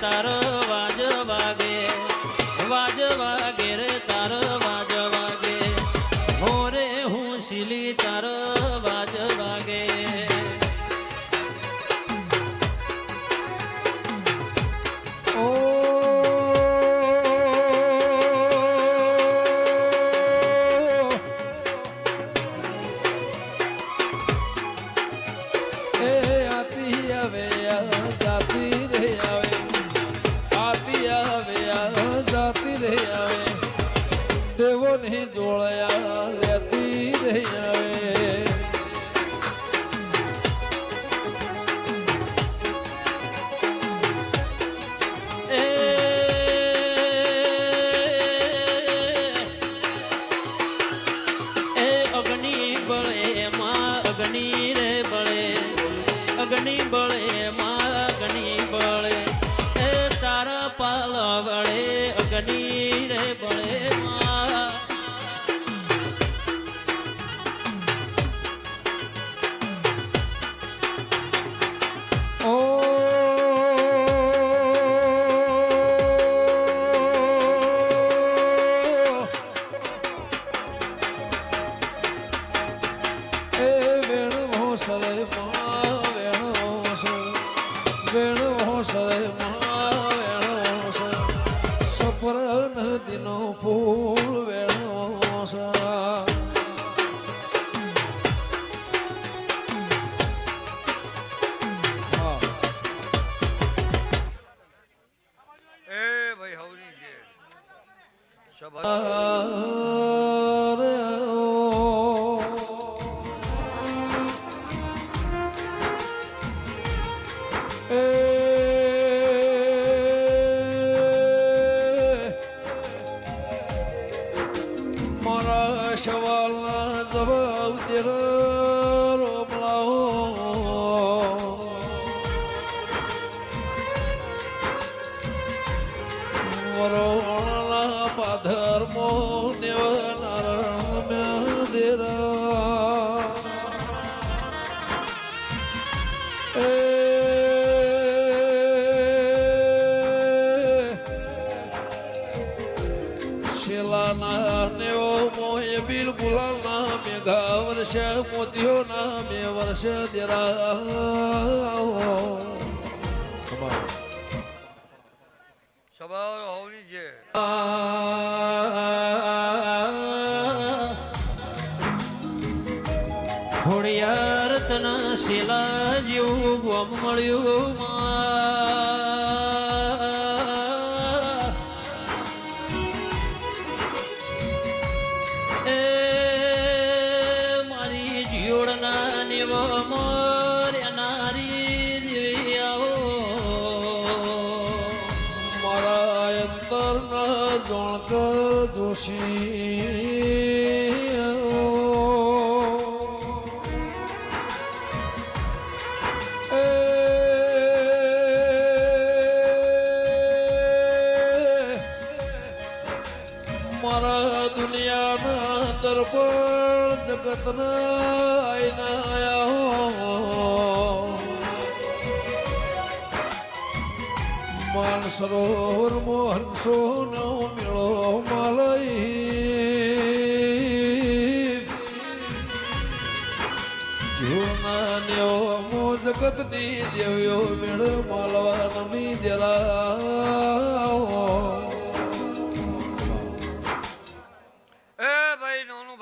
તારો વાજ વાગે રે તારો વાજ વાગે મોરે હું શીલી તારો વાજ વાગે દેવો નહીં જોડાયા લેતી રહી આવે અગ્નિ બળે માં અગ્નિ રે બળે અગ્નિ બળે માં અગ્નિ બળે તારા પાલા વળે અગ્નિ રે બળે સફર નદીનો ફૂલ વેણો ભાઈ હવરી છે મારા સવાલના જવાબ દે રોમલાઓ વરોણા પાધર મો નારાયણ મેદેરા શેલાના નેવો મોય બિલકુલ ના મેઘા વર્ષ મોતીઓ ના મે વર્ષ દેરા સવાર હવરી છે ખોડિયાર તના શેલા જેવું ગોમ મળ્યું મારી જીવડના નેવો મોર્યા નારી દેવી આવો મારા અંતરના જોણકર જોશી મારા દુનિયાના દર્પણ જગતના આઈના માન સરોવર મોહન સોનો મેળો માલઈ જૂના નેવો મો જગતની દેવ્યો મેળ માલવા નમી દેરા